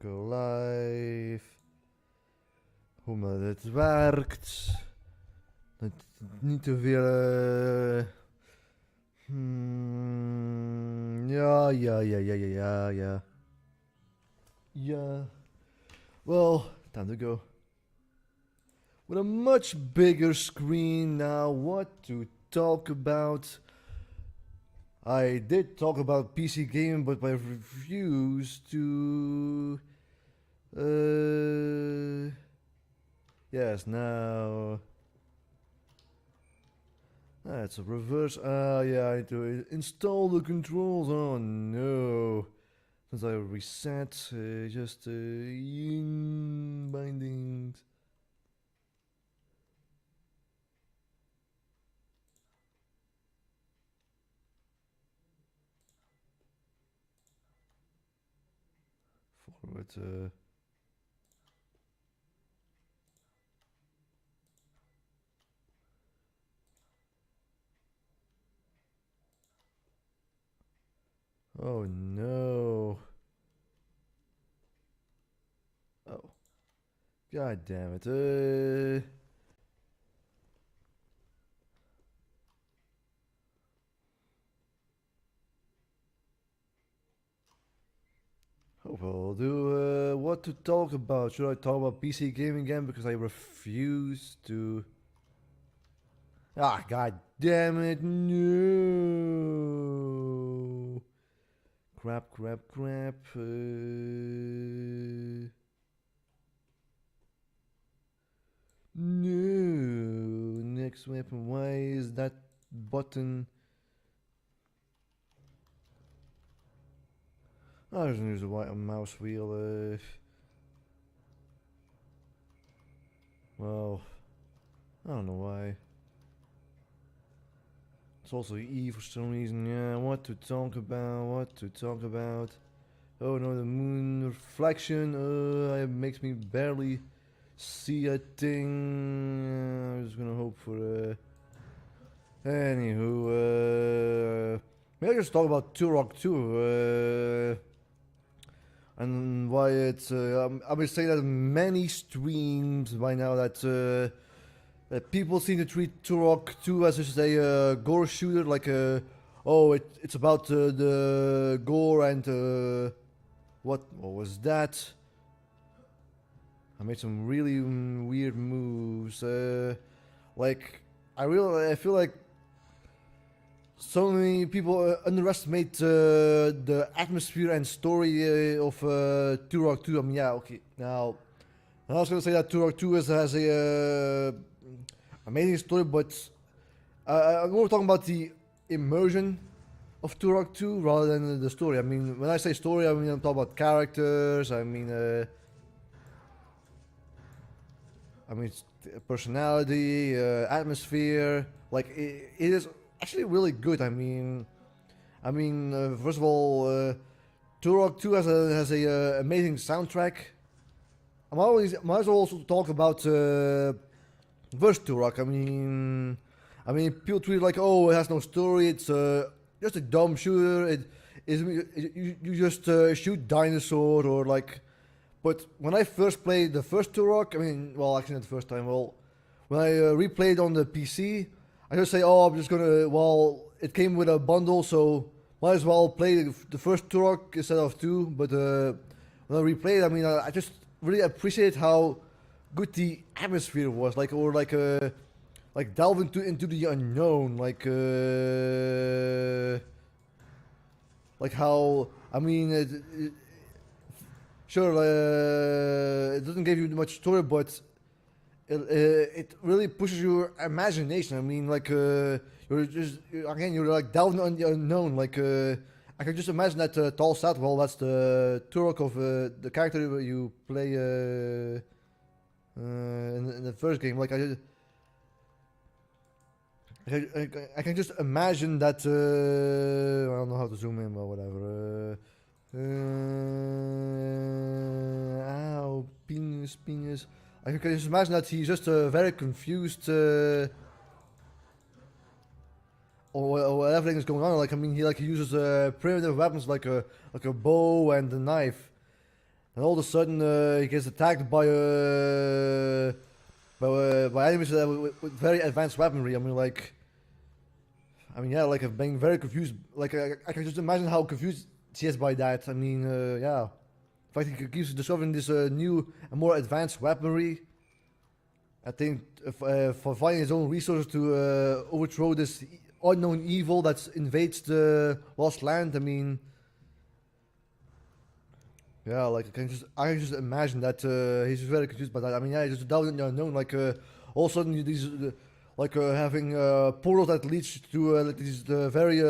Go live. Hoe het werkt. Dat niet te veel. Ja. Yeah. Well, time to go. With a much bigger screen now, what to talk about? I did talk about PC gaming, but I refused to. Yes, now. It's a reverse. Yeah, I need to install the controls. Oh no. Since I reset, just bindings. Forward. Oh no. Oh. God damn it. Oh, well, do what to talk about? Should I talk about PC gaming again? Because I refuse to. Ah, god damn it, no. Crap. No. Next weapon. Why is that button? I just use a white mouse wheel. Well, I don't know why. It's also E for some reason. Yeah, what to talk about? Oh no, the moon reflection. It makes me barely see a thing. I'm just gonna hope for. Anywho, maybe I just talk about Turok too. And why it's. I would say that many streams by now that. People seem to treat Turok 2 as just a gore shooter, like it's about the gore and what was that? I made some really weird moves. Like I feel like so many people underestimate the atmosphere and story of Turok 2. I mean, yeah, okay. Now, I was gonna say that Turok 2 has a amazing story, but I'm more talking about the immersion of Turok 2 rather than the story. I mean, when I say story, I mean I'm talking about characters. I mean personality, atmosphere. Like it is actually really good. First of all, Turok 2 has a amazing soundtrack. Might as well also talk about first Turok. I mean, people treat it like, oh, it has no story. It's just a dumb shooter. You just shoot dinosaurs or like. But when I first played the first Turok, I mean, well, actually not the first time. Well, when I replayed on the PC, I just say, oh, I'm just gonna. Well, it came with a bundle, so might as well play the first Turok instead of two. But when I replayed, I mean, I just really appreciate how good the atmosphere was, like delve into the unknown, like how I mean, sure, it doesn't give you much story, but it really pushes your imagination. I mean, like you're like delving on the unknown. Like I can just imagine that tall sat. Well, that's the Turok of the character you play in the first game. Like I can just imagine that. I don't know how to zoom in, but whatever. Ow, penis. I can just imagine that he's just very confused. Or everything is going on. Like I mean, he uses primitive weapons like a bow and a knife. and all of a sudden he gets attacked by enemies with very advanced weaponry. I mean, like, yeah, like I'm being very confused. Like, I can just imagine how confused she is by that. I mean, yeah. In fact, he keeps discovering this new and more advanced weaponry. I think for finding his own resources to overthrow this unknown evil that invades the Lost Land. I mean, yeah, like I can just imagine that he's just very confused by that. I mean, yeah, he's just down in the unknown. Like, all of a sudden, these like having portals that leads to like these very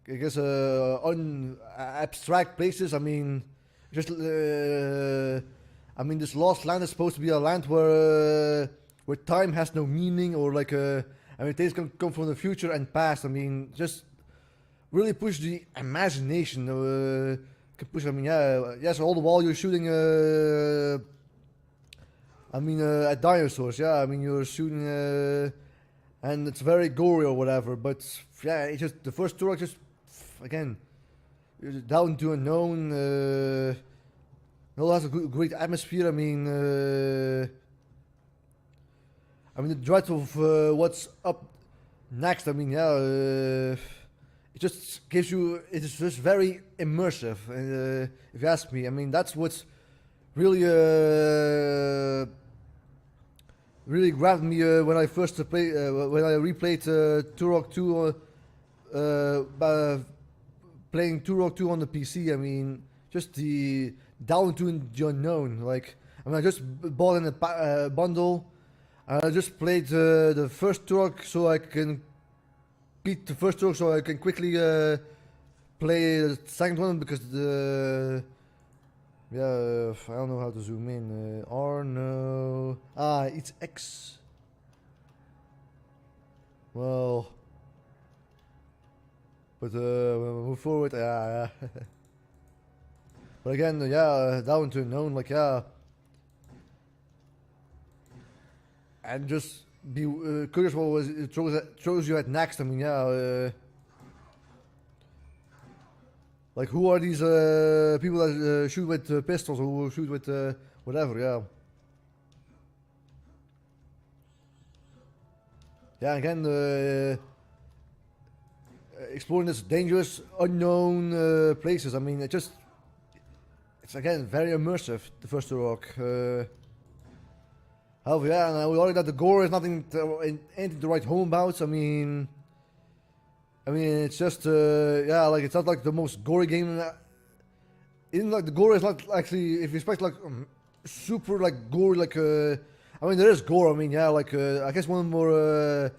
I guess abstract places. I mean, just I mean, this Lost Land is supposed to be a land where time has no meaning, or like I mean, things can come from the future and past. I mean, just really push the imagination. Can push. I mean, yeah, yes. All the while you're shooting. I mean, at dinosaurs. Yeah, I mean, you're shooting, and it's very gory or whatever. But yeah, it's just the first Turok just again down to unknown. It all has a great atmosphere. I mean, the dread of what's up next. I mean, yeah, it just gives you. It is just very immersive. If you ask me, I mean, that's what's really really grabbed me when I first when I replayed Turok 2. Playing Turok 2 on the PC. I mean, just the down to the unknown. Like, I mean, I just bought in a bundle. And I just played the first Turok so I can beat the first Turok so I can quickly play the second one because the I don't know how to zoom in. R no. It's X. Well, but move forward. Yeah. But again, yeah, down to unknown. Like, yeah. And just be curious what it throws you at next. I mean, yeah. Like, who are these people that shoot with pistols or who shoot with whatever? Yeah. Yeah. Again, exploring this dangerous, unknown places. I mean, it's again very immersive. The first Turok. However, yeah, and we already that the gore is anything to write home about. I mean, it's just yeah, like it's not like the most gory game. Even like the gore is not actually, if you expect like super like gory, like I mean there is gore. I mean, yeah, like I guess one more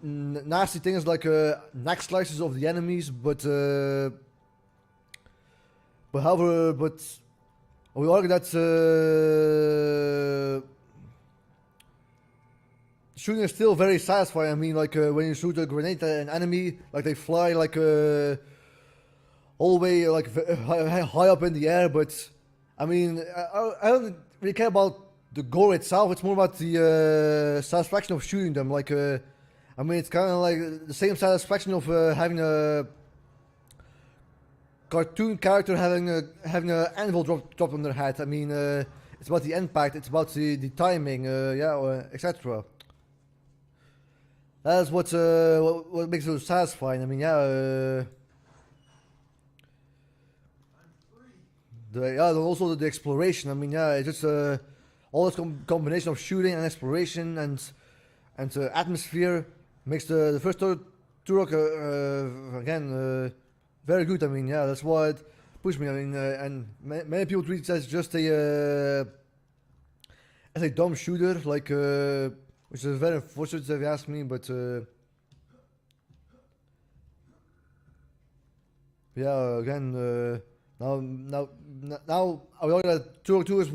nasty thing is like neck slices of the enemies, but however, we argue that shooting is still very satisfying. I mean, like when you shoot a grenade at an enemy, like they fly like all the way like high up in the air. But I mean, I don't really care about the gore itself. It's more about the satisfaction of shooting them. Like, I mean, it's kind of like the same satisfaction of having a cartoon character having an anvil dropped on their head. I mean, it's about the impact. It's about the timing. Yeah, etc. That's what makes it satisfying. I mean, yeah. Also the exploration. I mean, yeah, it's just all this combination of shooting and exploration and atmosphere makes the first Turok again very good. I mean, yeah, that's what pushed me. I mean, and many people treat it as just a dumb shooter, like. Which is very unfortunate if you ask me, but yeah, again, now I know that Turok 2 is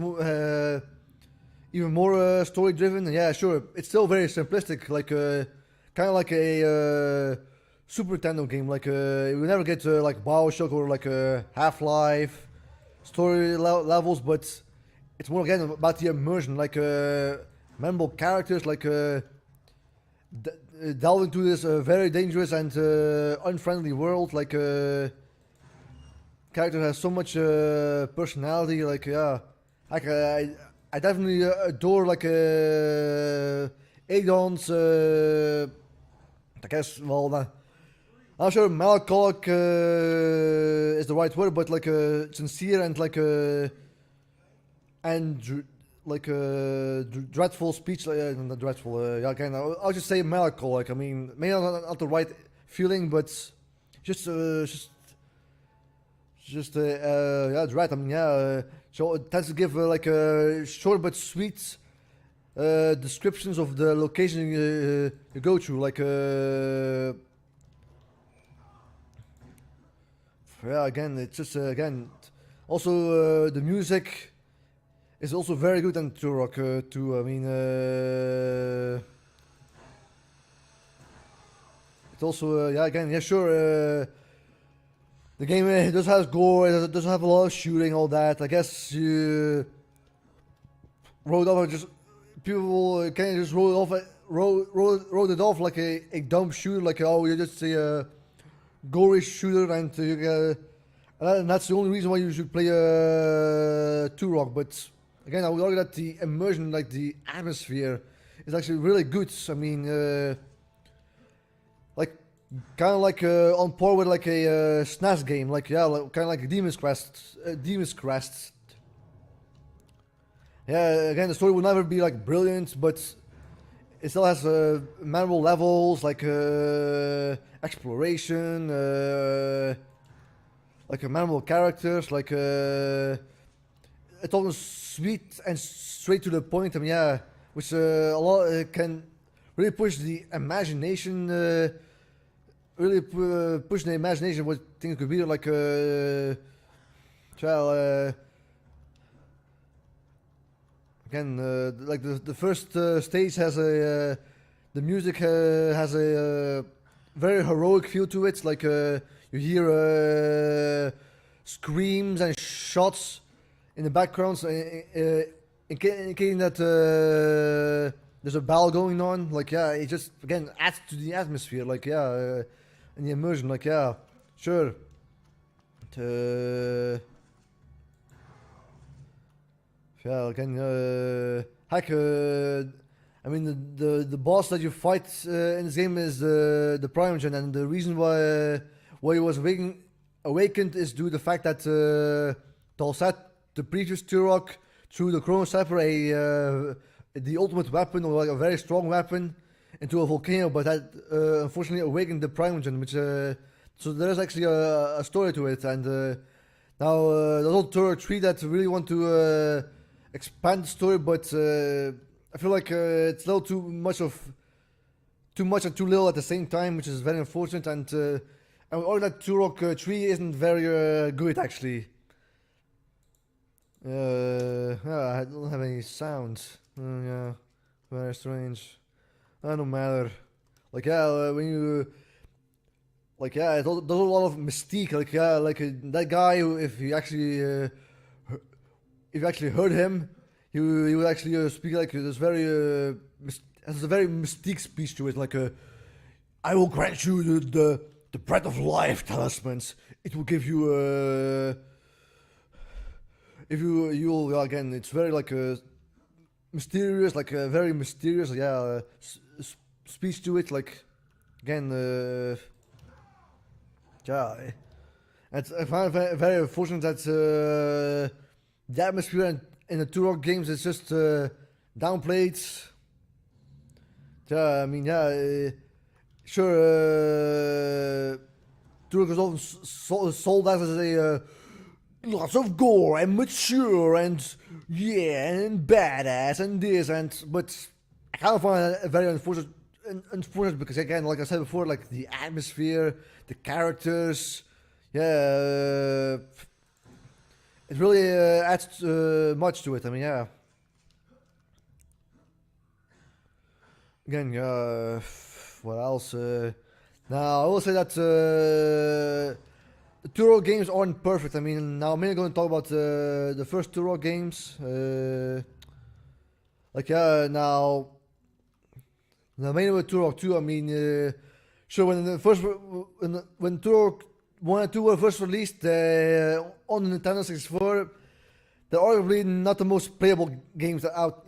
even more story driven. Yeah, sure, it's still very simplistic, like kind of like a Super Nintendo game. Like you never get like BioShock or like Half-Life story levels, but it's more again about the immersion, like. Memorable characters, like delve into this very dangerous and unfriendly world, like character has so much personality. Like yeah, like I definitely adore like Adon's. I guess I'm not sure melancholic is the right word, but like sincere and like and like dreadful speech. Not dreadful. Yeah, again, I'll just say melancholic. I mean, maybe not the right feeling, but just yeah, it's right. I mean, yeah. So it tends to give like short but sweet descriptions of the location you go to. Like, yeah, again, it's just again. Also, the music is also very good in Turok too. I mean, it's also yeah, again, yeah, sure. The game does have gore, it does have a lot of shooting, all that. I guess you wrote off just people kind of just wrote it off like a dumb shooter, like oh you're just a gory shooter, and and that's the only reason why you should play Turok. But again, I would argue that the immersion, like the atmosphere, is actually really good. I mean, like kind of like on par with like a SNES game, like yeah, like, kind of like Demon's Crest, Demon's Crest. Yeah, again, the story will never be like brilliant, but it still has memorable levels like exploration, like memorable characters, like it's almost sweet and straight to the point. I mean, yeah, which a lot can really push the imagination. Really push the imagination what things could be like. Well, again, like the first stage has a the music has a very heroic feel to it. Like you hear screams and shots in the background, so, indicating that there's a battle going on. Like yeah, it just again adds to the atmosphere. Like yeah, and the immersion. Like yeah, sure. Yeah, again, heck, I mean the boss that you fight in this game is the Primogen, and the reason why he was awakened is due to the fact that Talsat, the previous Turok, threw the Chrono Scepter, the ultimate weapon, or like a very strong weapon, into a volcano, but that unfortunately awakened the Primogen, which so there is actually a story to it, and now there's also Turok 3 that really want to expand the story, but I feel like it's a little too much and too little at the same time, which is very unfortunate. And or that Turok 3 isn't very good actually. I don't have any sounds. Yeah, very strange. No matter. Like yeah, when you like yeah, there's a lot of mystique. Like yeah, like that guy, if you actually heard him, he would actually speak like this very has a very mystique speech to it, like I will grant you the breath of life talismans. It will give you if you'll again. It's very like mysterious, like very mysterious. Yeah, speech to it. Like again, yeah. I find it very unfortunate that. The atmosphere in the Turok games is just downplayed. Yeah, I mean, yeah, sure. Turok is often sold as a lots of gore and mature and yeah and badass and this and but I kind of find it very unfortunate because again, like I said before, like the atmosphere, the characters, yeah. It really adds much to it. I mean, yeah. Again, what else? Now, I will say that the Turok games aren't perfect. I mean, now I'm mainly going to talk about the first Turok games. Like, yeah, now mainly with Turok 2, I mean, sure, when Turok 1 and 2 were first released on Nintendo 64, they're arguably not the most playable games out,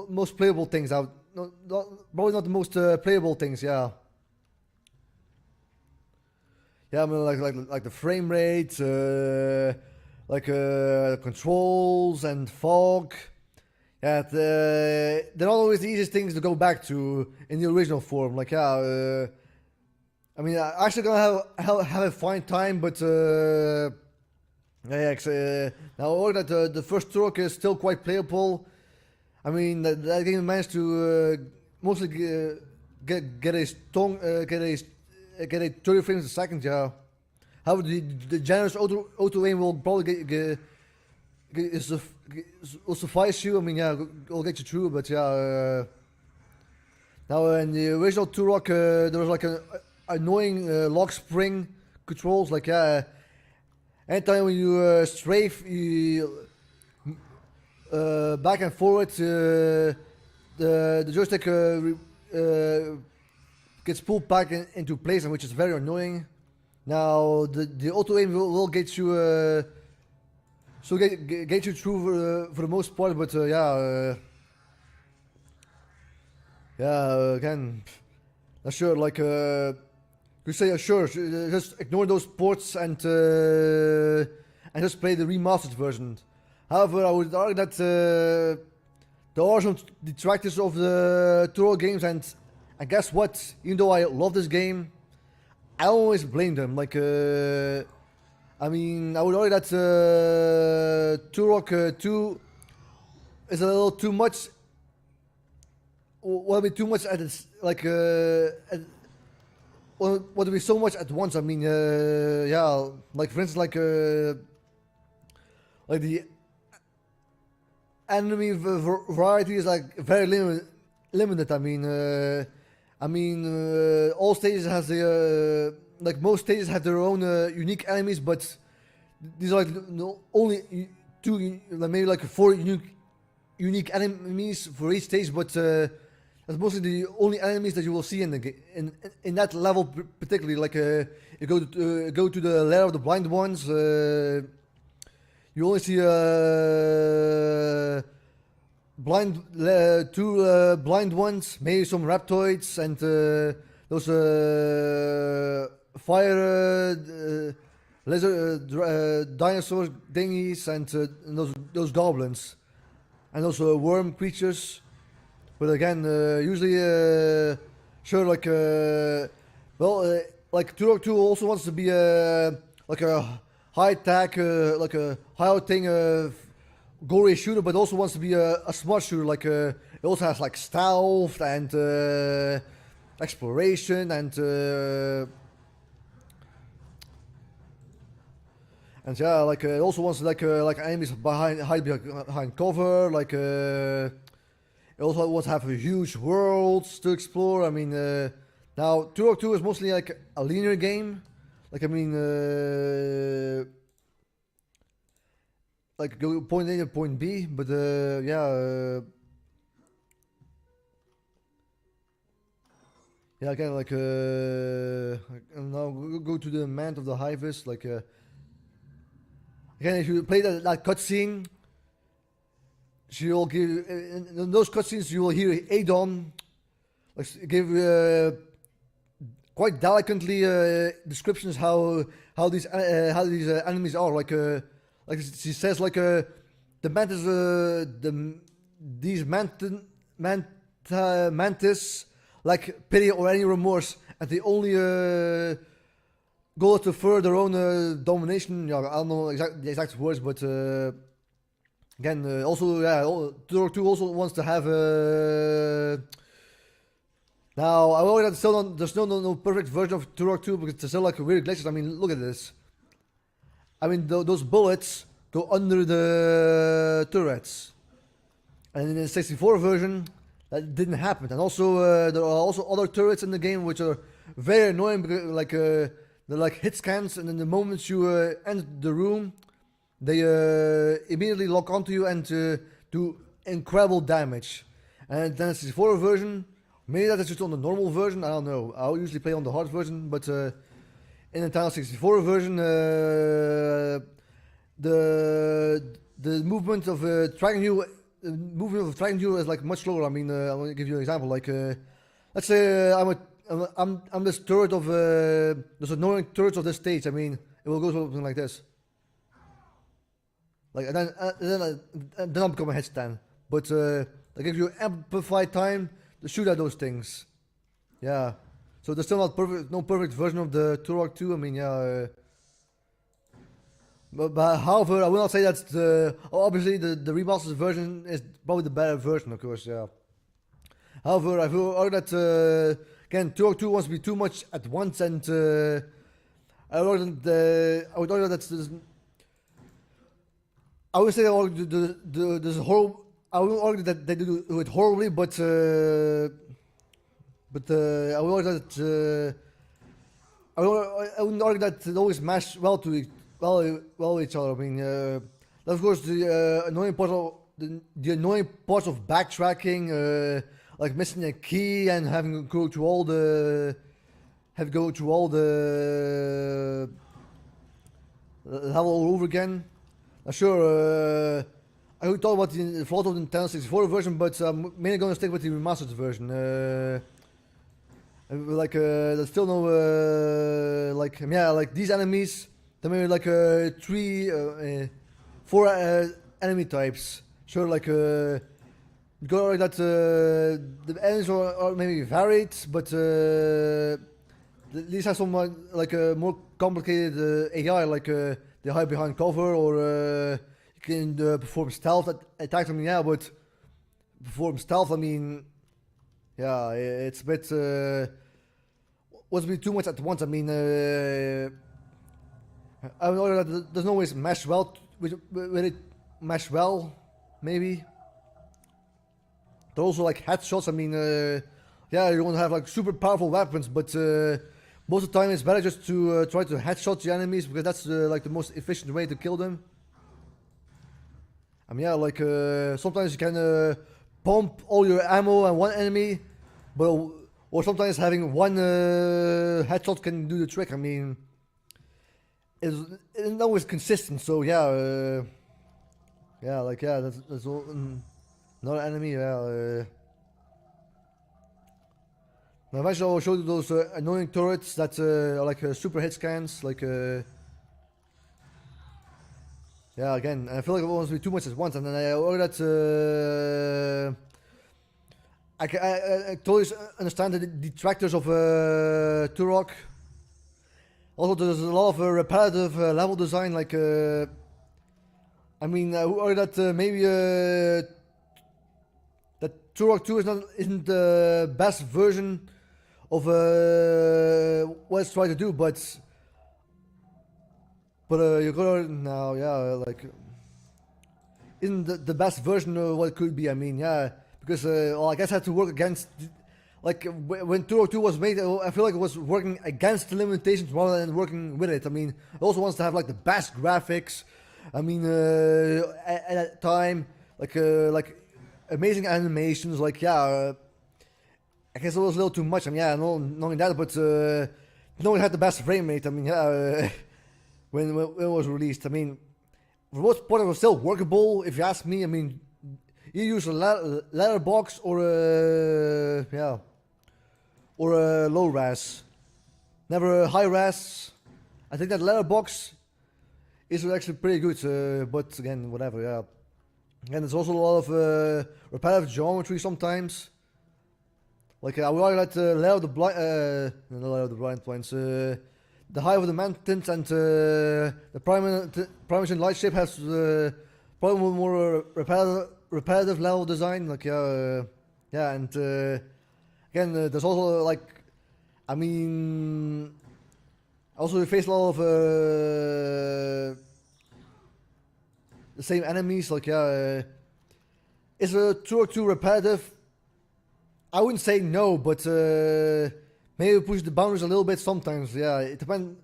most playable things out. Probably not the most playable things, yeah. Yeah, I mean, like the frame rate, controls and fog. Yeah, they're not always the easiest things to go back to in the original form. Like, yeah, I mean, I actually gonna have a fine time, but yeah, now all that the first Turok is still quite playable. I mean, that game managed to mostly get a strong get a 30 frames a second, yeah. However, the generous auto aim will probably will suffice you. I mean, yeah, will get you through, but yeah. Now, in the original Turok, there was like an annoying lock spring controls, like, yeah. Anytime when you strafe, you back and forward, the joystick gets pulled back into place, which is very annoying. Now the auto aim will get you get you through for the most part, but again, not sure. Like you say, sure, just ignore those ports and just play the remastered version. However, I would argue that there are some detractors of the Turok games, and guess what? Even though I love this game, I always blame them. Like, I mean, I would argue that Turok 2 is a little too much. Will be too much at its like. Will be so much at once. I mean, yeah, like for instance, like the enemy variety is like very limited. I mean, all stages has the like most stages have their own unique enemies, but these are like only two, maybe like 4 unique enemies for each stage. But that's mostly the only enemies that you will see in the in that level, particularly. Like you go to the lair of the blind ones. You only see two blind ones, maybe some reptoids and those fire lizard dinosaur thingies and those goblins and those worm creatures. But again, usually, sure, like like Turok 2 also wants to be like a high tech, like a high octane gory shooter, but also wants to be a smart shooter. Like it also has like stealth and exploration and yeah, like it also wants like enemies hide behind cover. Like it also wants to have a huge worlds to explore. I mean, now Turok 2 is mostly like a linear game. Like I mean, like go point A to point B, but yeah, yeah, again, like now go to the Man of the Harvest. Like again, if you play that cutscene, she will give in those cutscenes you will hear Adon like give quite delicately descriptions how these enemies are. Like she says, like the mantis, these mantis like pity or any remorse, and they only go to further their own domination. Yeah, I don't know the exact words, but again, also Turok 2 also wants to have. Now I know that there's no perfect version of Turok 2 because it's still like weird glitches. I mean, look at this. I mean, those bullets go under the turrets, and in the 64 version, that didn't happen. And also, there are also other turrets in the game which are very annoying because, like, they're like hit scans, and in the moment you enter the room, they immediately lock onto you and do incredible damage. And then the 64 version, maybe that is just on the normal version. I don't know. I usually play on the hard version, but in the Nintendo 64 version, the movement of Dragon Hero is like much slower. I mean, I want to give you an example. Like, let's say I'm this turret of this annoying turret of this stage. I mean, it will go something like this. Like, and then I'll become a headstand. But that gives you amplified time to shoot at those things. Yeah. So there's still not no perfect version of the Turok 2. I mean, yeah. But however, I will not say that obviously the remastered version is probably the better version, of course. Yeah. However, I feel that again, Turok 2 wants to be too much at once, and I would argue that I would say there's horrible. I wouldn't argue that they do it horribly, but I would argue that I wouldn't argue that they always mash well to each other. I mean, of course, the annoying part of the annoying parts of backtracking, like missing a key and having to go through all the level all over again. Sure, I would talk about the flaws of the Nintendo 64 version, but I'm mainly going to stick with the remastered version. There's still no like these enemies. There may be like 4 enemy types. Sure, like go like that. The enemies are maybe varied, but these have some like more complicated AI, like they hide behind cover, or you can perform stealth attacks. I mean, yeah, but perform stealth. I mean, yeah, it's a bit was a bit too much at once. I mean, I would argue that doesn't always mesh well with it. Mesh well, maybe. They're also like headshots. I mean, yeah, you want to have like super powerful weapons, but most of the time it's better just to try to headshot the enemies, because that's like the most efficient way to kill them. I mean, yeah, like sometimes you can pump all your ammo on one enemy, but or sometimes having one headshot can do the trick. I mean, it's not always consistent. So yeah, that's all. Another enemy, yeah. Now eventually I'll show you those annoying turrets that are like super hit scans, like yeah, again, I feel like it wants to be too much at once, and then I order that I totally understand the detractors of Turok. Also, there's a lot of repetitive level design, like I mean, I order that maybe that Turok 2 isn't the best version of what it's trying to do, but you're gonna now, yeah, like isn't the best version of what it could be. I mean, yeah, because well, I guess I had to work against, like when Turok 2 was made, I feel like it was working against the limitations rather than working with it. I mean, it also wants to have like the best graphics. I mean, at that time, like amazing animations, like yeah. I guess it was a little too much. I mean, yeah, knowing that, but knowing it had the best frame rate. I mean, yeah, when it was released. I mean, for the most part, it was still workable. If you ask me, I mean, you use a letterbox or a low res, never a high res. I think that letterbox is actually pretty good. But again, whatever. Yeah, and there's also a lot of repetitive geometry sometimes. Like I would argue that layer of the blind points, the height of the mountains and the prime light shape has probably more repetitive level design. Like yeah, and again, there's also like, I mean, also you face a lot of the same enemies. Like yeah, is a Turok 2 repetitive? I wouldn't say no, but maybe push the boundaries a little bit sometimes. Yeah, it depends.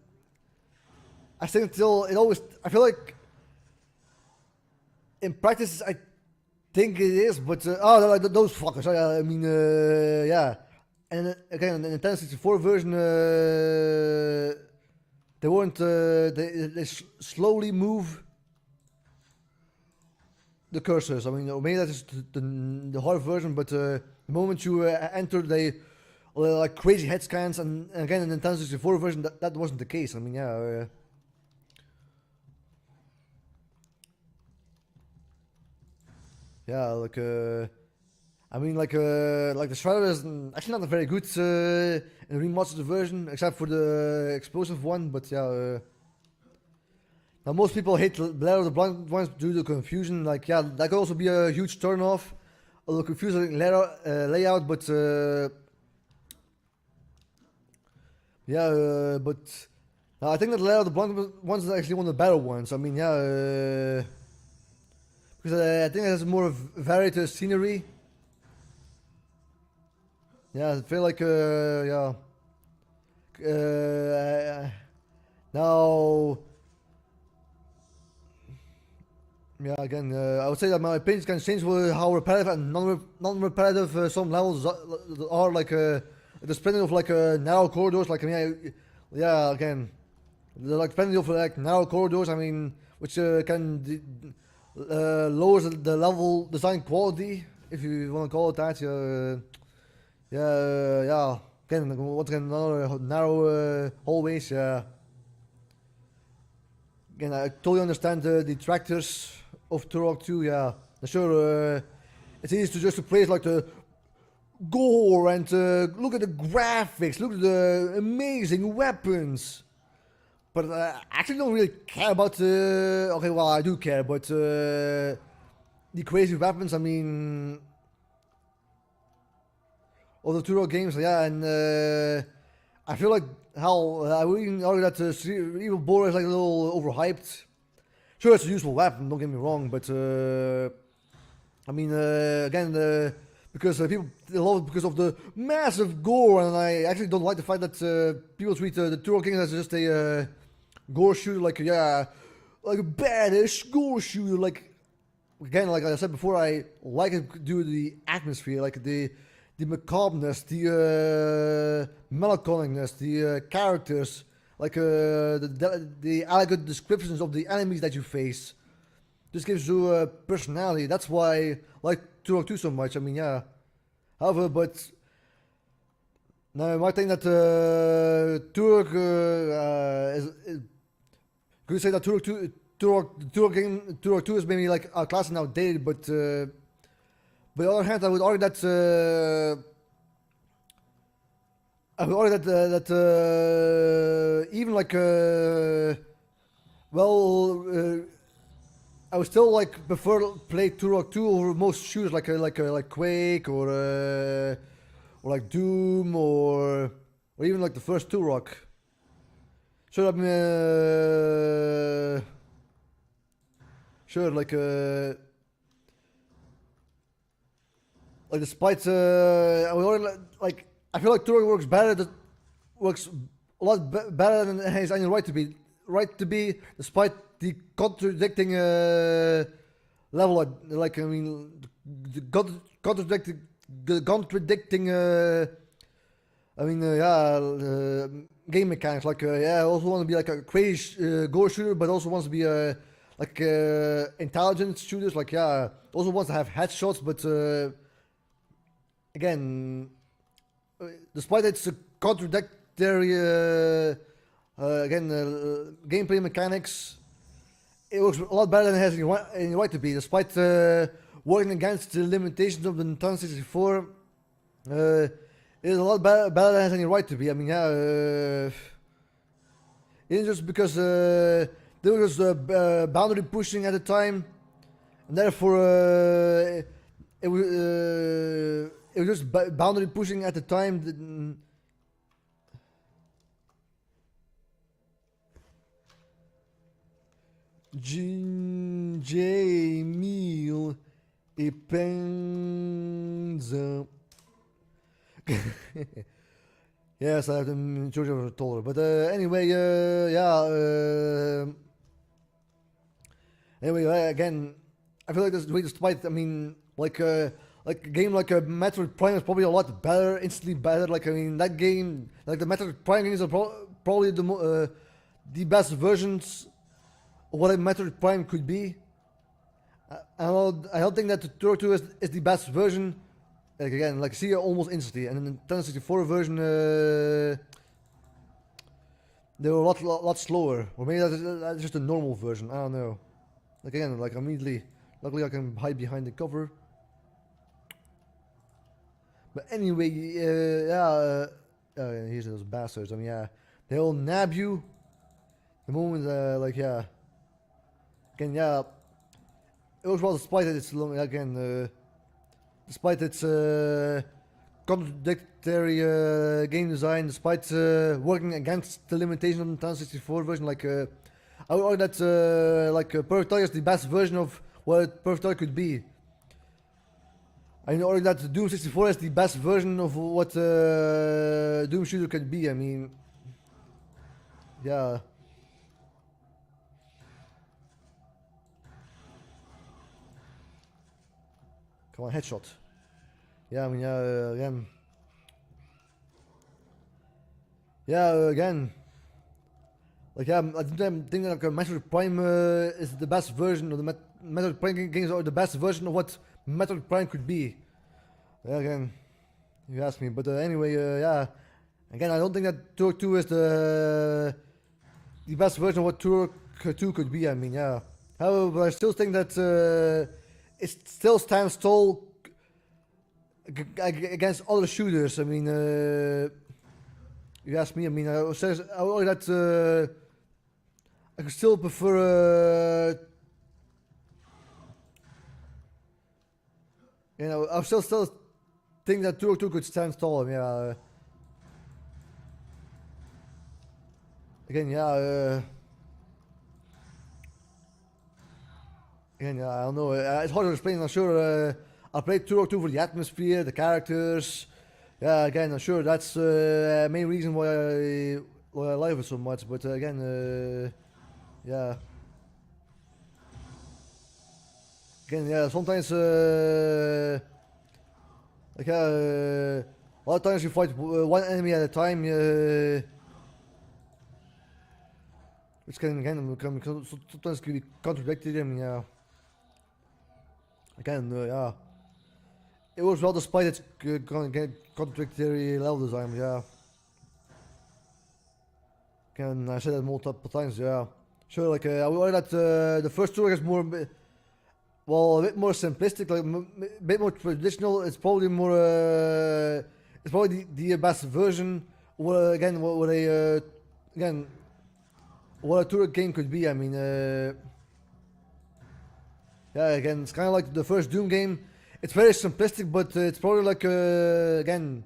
I think still, it always. I feel like in practice, I think it is, but like those fuckers. I mean, yeah. And again, the Nintendo 64 version, they weren't they slowly move the cursors. I mean, maybe that is the hard version, but the moment you enter, they like crazy head scans, and again in the Nintendo 64 version, that wasn't the case. I mean, yeah. Yeah, like I mean, like the Shredder is actually not a very good in the remastered version, except for the explosive one. But yeah, now most people hate Blair of the Blind ones due to confusion. Like, yeah, that could also be a huge turnoff, a little confusing layout. But yeah, but I think that Blair of the Blind ones is actually one of the better ones. I mean, yeah. Because I think it has more varied scenery. Yeah, I feel like, yeah. Now, yeah, again, I would say that my opinions can change with how repetitive and non-repetitive some levels are. Like, the splitting of like narrow corridors. Like, I mean, yeah, again, like splitting of like narrow corridors. I mean, which can lowers the level design quality, if you want to call it that. Yeah. Again, once again, another narrow hallways. Yeah. Again, I totally understand the detractors of Turok 2. Yeah, sure. It's easy to just praise like the gore and look at the graphics, look at the amazing weapons. But I actually don't really care about okay, well, I do care, but the crazy weapons, I mean, all the Turok games, yeah, and I feel like how I would even argue that Evil Boar is like a little overhyped. Sure, it's a useful weapon, don't get me wrong, but I mean, again, because people love it because of the massive gore, and I actually don't like the fact that people treat the Turok games as just a gore shooter, like, yeah, like a badass gore shooter. Like, again, like I said before, I like it due to the atmosphere, like the macabreness, the melancholiness, the characters, like the elegant descriptions of the enemies that you face. This gives you a personality. That's why I like Turok 2 so much. I mean, yeah. However, but now you might think that Turok is could you say that Turok 2 is maybe like outclassed and outdated, but on the other hand, I would argue that even like I would still like prefer to play Turok 2 over most shooters like Quake or like Doom or even like the first Turok. Sure, I mean, sure, like despite I would already, like I feel like Turok works a lot better than it has any right to be, despite the contradicting level. Like I mean, the contradicting. I mean, yeah, game mechanics. Like, yeah, I also want to be like a crazy gore shooter, but also wants to be like intelligent shooters. Like, yeah, also wants to have headshots, but again, despite its contradictory gameplay mechanics, it works a lot better than it has any right to be, despite working against the limitations of the Nintendo 64. It is a lot better than it has any right to be. I mean, yeah, it's just because there was boundary pushing at the time, and therefore it was just boundary pushing at the time. Ginger Meal e Penza. Yes, I have them Georgia taller. But anyway, yeah. Anyway, again, I feel like this way, despite, I mean, like a game like Metroid Prime is probably a lot better, instantly better. Like, I mean, that game, like the Metroid Prime games are probably the the best versions of what a Metroid Prime could be. I don't think that the Turok 2 is the best version. Like again, like see it almost instantly, and in the Nintendo 64 version, they were a lot slower. Or maybe that's just a normal version. I don't know. Like again, like immediately, luckily I can hide behind the cover. But anyway, here's those bastards. I mean, yeah, they all nab you. The moment, like, yeah. Again, yeah. It was well, despite that it's long, again, despite its contradictory game design, despite working against the limitation of the Nintendo 64 version, like, I would argue that, like, Perfect Dark is the best version of what Perfect Dark could be. I would argue that Doom 64 is the best version of what Doom Shooter could be. I mean, yeah. Come on, headshot. Yeah, I mean, yeah, again. Yeah, again. Like, yeah, I think like Metroid Prime is the best version of the Metroid Prime games are the best version of what Metroid Prime could be. Yeah, again, you asked me, but anyway, yeah. Again, I don't think that Turok 2 is the best version of what Turok 2 could be. I mean, yeah. However, I still think that it still stands tall against other shooters. I mean, you asked me. I mean, I would argue that I could still prefer. You know, I still think that Turok 2 could stand tall. I mean, yeah. Again, yeah. Again, yeah, I don't know. It's hard to explain. I'm sure I played Turok 2 for the atmosphere, the characters. Yeah, again, I'm sure that's the main reason why I like it so much. But again, yeah. Again, yeah, sometimes, like, a lot of times you fight one enemy at a time, which can, again, sometimes can be contradictory. I mean, yeah. Again, yeah. It was well despite its contradictory level design, yeah. Again, I said that multiple times, yeah. Sure, like, I would argue that the first Turok is more, well, a bit more simplistic, like, a bit more traditional. It's probably more, it's probably the best version. Again, what a, again, what a Turok game could be. I mean, yeah, again, it's kind of like the first Doom game. It's very simplistic, but it's probably like, again,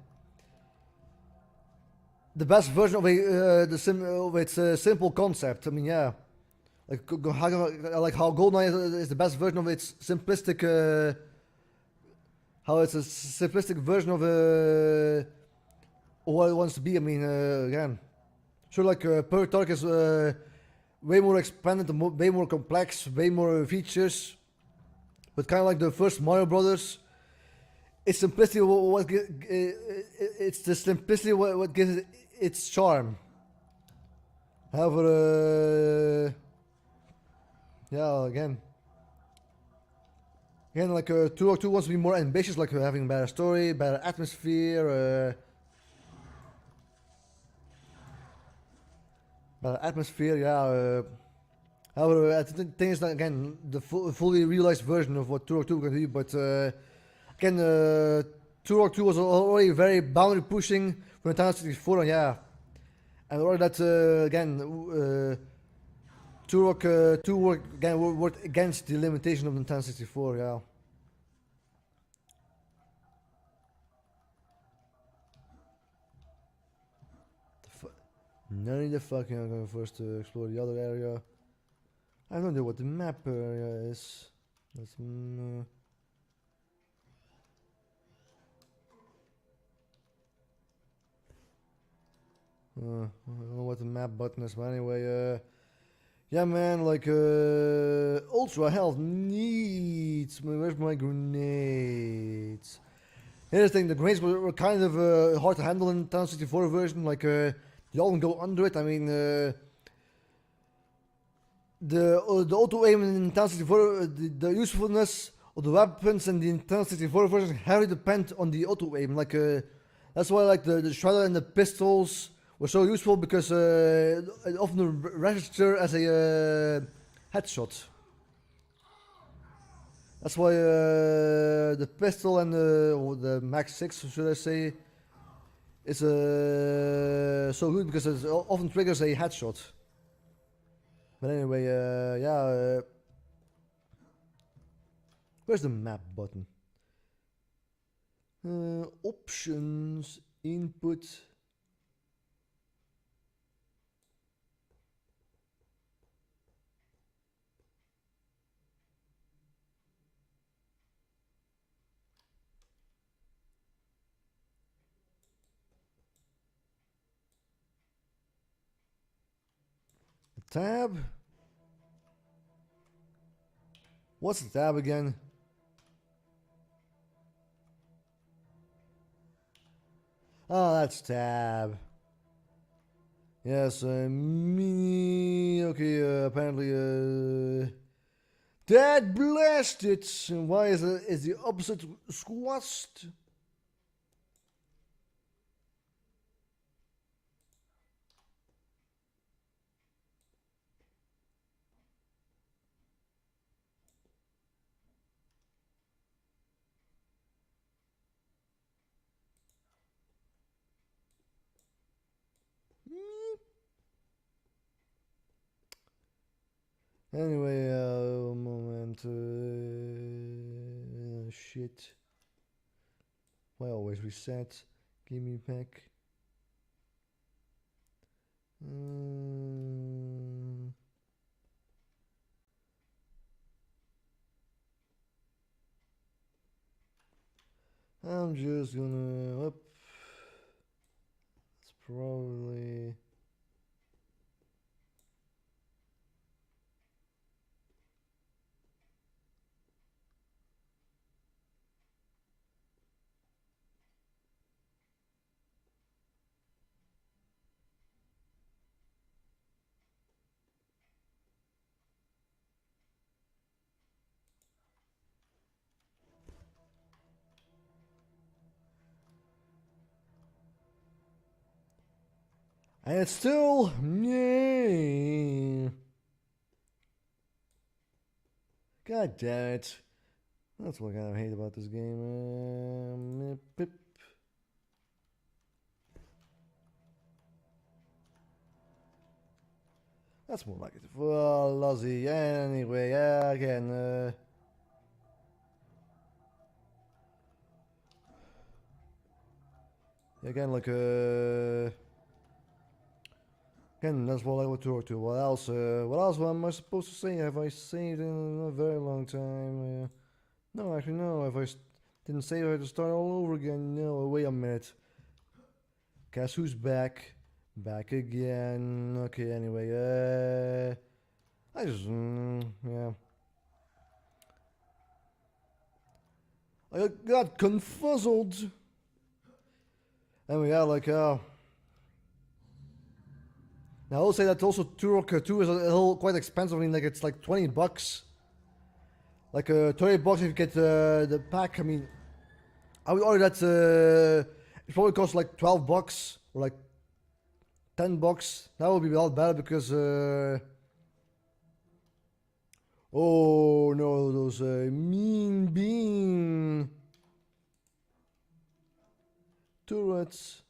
the best version of its simple concept. I mean, yeah, like how GoldenEye is the best version of its simplistic, how it's a simplistic version of what it wants to be. I mean, again, sure, like Perfect Dark is way more expanded, way more complex, way more features. But kind of like the first Mario Brothers, it's simplicity. It's the simplicity what gives it its charm. However, yeah, again, like Turok 2 wants to be more ambitious, like having better story, better atmosphere, yeah. However, I think it's not, again, the fully realized version of what Turok 2 can do, but again, Turok 2 was already very boundary pushing for Nintendo 64, and yeah. And already that, again, Turok 2 worked against the limitation of Nintendo 64, yeah. None of the fucking I'm going first to explore the other area. I don't know what the map area is. That's, I don't know what the map button is, but anyway, yeah, man, like, ultra health needs. Where's my grenades? Here's the thing, the grenades were kind of hard to handle in Nintendo 64 version, like, they all go under it. I mean, the auto aim and intensity for the usefulness of the weapons and the intensity for version heavily depend on the auto aim. Like that's why like the shredder and the pistols were so useful because it often register as a headshot. That's why the pistol and the Max 6, should I say, is so good because it often triggers a headshot. But anyway, yeah. Where's the map button? Options, input. Tab? What's the tab again? Oh, that's tab. Yes, me. Okay, apparently, that blasted. Why is the opposite squashed? Anyway, moment. Shit. Why always reset? Give me back. I'm just gonna. It's probably. And it's still. Yeah. God damn it. That's what I kind of hate about this game. That's more like it. Well, Lozzie. Anyway, yeah, again. Again, like again, that's what I would talk to. What else? What else am I supposed to say? Have I saved in a very long time? No, actually, no. If I didn't save, I had to start all over again. No, wait a minute. Guess who's back? Back again. Okay, anyway, I just, yeah. I got confuzzled. And we got like, now I'll say that also Turok 2 is a little quite expensive. I mean, like, it's like 20 bucks. Like, 30 bucks if you get the pack. I mean, I would order that, it probably costs like 12 bucks or like 10 bucks. That would be a lot better because, oh no, those mean bean turrets.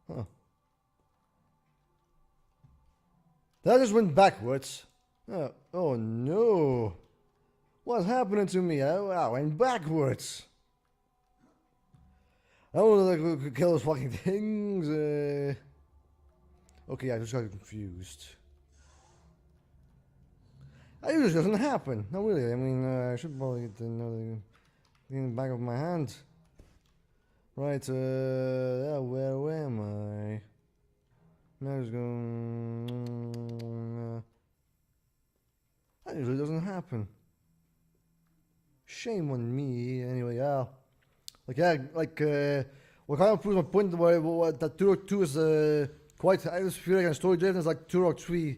Huh. That just went backwards. Oh no. What's happening to me? I went backwards. I don't know if I could kill those fucking things. Okay, I just got confused. That usually doesn't happen. No, really. I mean, I should probably get another thing in the back of my hand. Right, yeah, where am I? Now just going. That usually doesn't happen. Shame on me. Anyway, yeah. What kind of proves my point that Turok 2 is quite atmospheric and story driven is like Turok 3.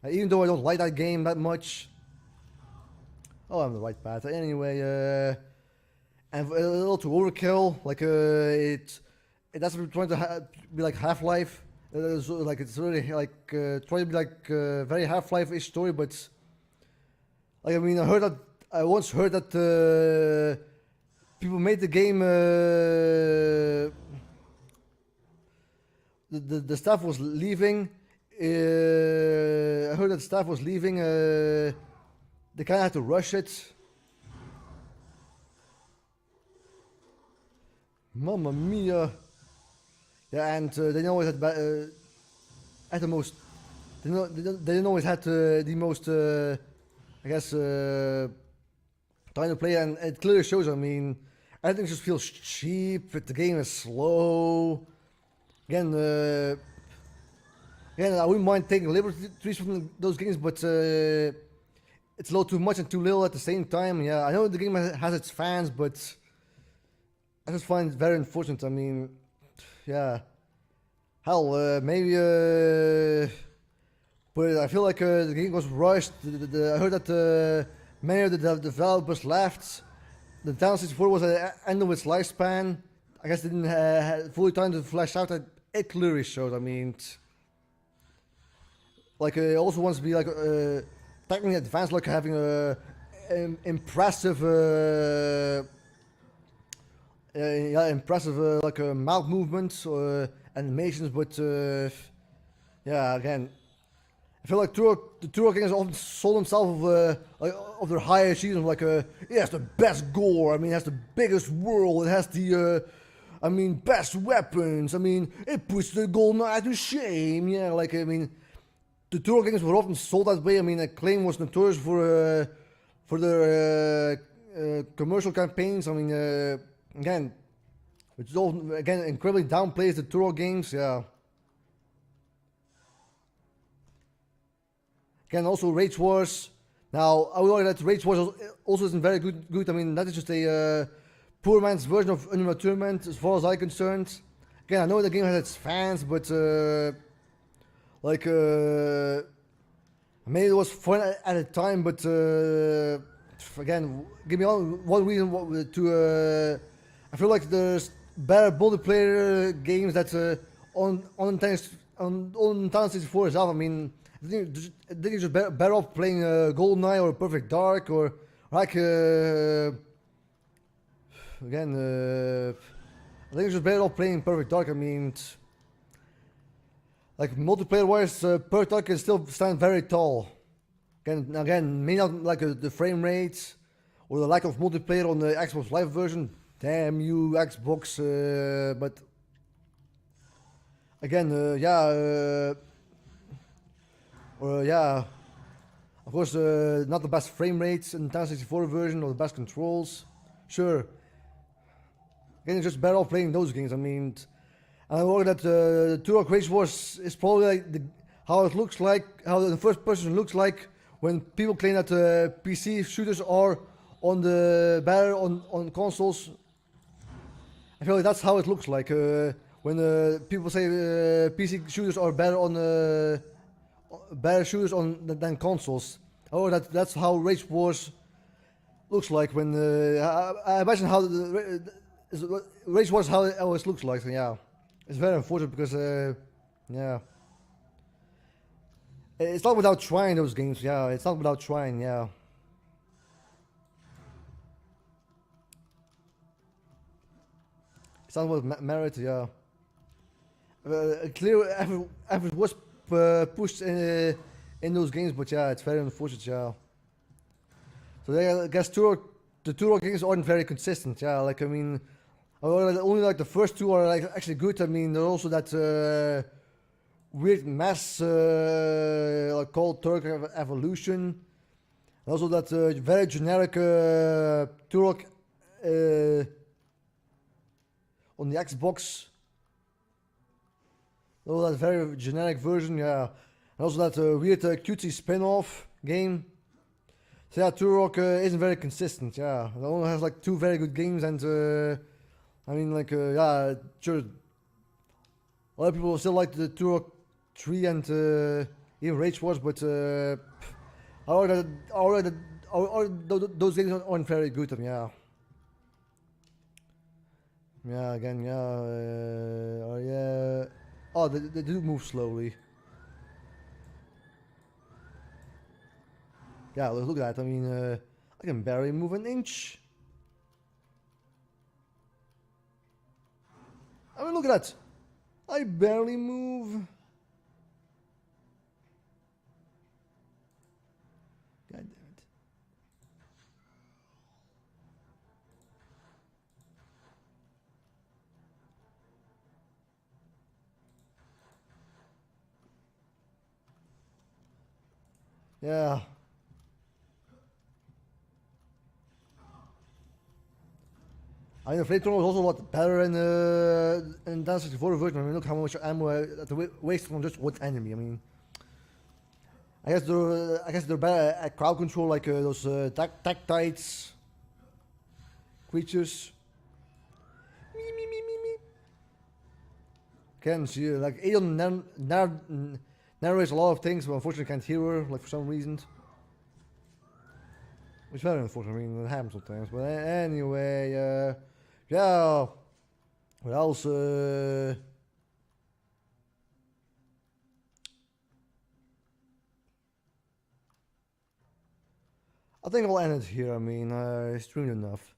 Even though I don't like that game that much. Oh, I'm the right path. Anyway, and a little too overkill. Like, it doesn't trying to be like Half-Life. It's really like trying to be like very Half-Life-ish story, but like I mean, I once heard that people made the game. The staff was leaving. I heard that the staff was leaving. They kind of had to rush it. Mamma mia! Yeah, and they didn't always had at the most. They didn't always had the most. I guess time to play, and it clearly shows. I mean, everything just feels cheap. The game is slow. Again, I wouldn't mind taking liberties from those games, but it's a little too much and too little at the same time. Yeah, I know the game has its fans, but I just find it very unfortunate. I mean, yeah, hell, maybe. But I feel like the game was rushed. I heard that many of the developers left. The Down 64 was at the end of its lifespan. I guess they didn't have fully time to flesh out. It clearly showed. I mean, like it also wants to be like technically advanced, like having a impressive, like mouth movements or animations. But yeah, again. I feel like the Turok games often sold themselves of their high achievements, like it has the best gore. I mean, it has the biggest world. It has the, best weapons. I mean, it puts the Golden Eye to shame. Yeah, like I mean, the Turok games were often sold that way. I mean, Acclaim was notorious for their commercial campaigns. I mean, again, which is often incredibly downplays the Turok games. Yeah. Again, also Rage Wars. Now, I would argue that Rage Wars also isn't very good. I mean, that is just a poor man's version of Unreal Tournament, as far as I'm concerned. Again, I know the game has its fans, but maybe it was fun at the time. But again, give me one reason to. I feel like there's better multiplayer games that on Town 64 itself. I mean. I think it's just better off playing GoldenEye or Perfect Dark or like again. I think it's just better off playing Perfect Dark. I mean, like multiplayer wise, Perfect Dark can still stand very tall. Again, maybe not like the frame rates or the lack of multiplayer on the Xbox Live version. Damn you, Xbox! But again, yeah. Yeah, of course, not the best frame rates in the 1064 version or the best controls. Sure. Again, it's just better off playing those games. I mean, and I worry that Turok Rage Wars is probably like how it looks like, how the first person looks like when people claim that PC shooters are on the better on consoles. I feel like that's how it looks like when people say PC shooters are better shooters than consoles. Oh, that's how Rage Wars looks like when I imagine how Rage Wars how it always looks like. So yeah, it's very unfortunate because yeah, it's not without trying those games. Yeah, it's not without trying. Yeah. It's not without merit. Yeah. clear effort was pushed in those games, but yeah, it's very unfortunate. Yeah. So yeah, I guess the Turok games aren't very consistent. Yeah, like I mean, only like the first two are like actually good. I mean, there's also that weird mess like called Turok Evolution. And also that very generic Turok on the Xbox. Oh, that very generic version, yeah. And also that weird cutesy spin-off game. So yeah, Turok isn't very consistent, yeah. It only has like two very good games and I mean like yeah, sure. A lot of people still like the Turok 3 and even Rage Wars, but those games aren't very good, yeah. Yeah, again, yeah, yeah. Oh, they do move slowly. Yeah, look at that. I mean, I can barely move an inch. I mean, look at that. I barely move. God damn it. Yeah. I mean, the flamethrower was also a lot better in Dance 64 version. I mean, look how much ammo I had to waste from just one enemy. I mean, I guess they're better at crowd control, like those tactites creatures. Me me me me me. Can see like Aeon narrates a lot of things, but unfortunately can't hear her, like for some reason. Which is very unfortunate. I mean, it happens sometimes. But anyway, yeah. What else? I think I'll end it here. I mean, I streamed enough.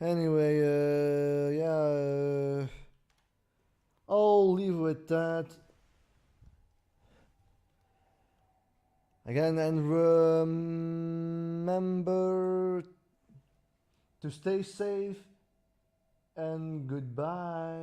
Anyway, yeah. I'll leave with that. Again, and remember to stay safe and goodbye.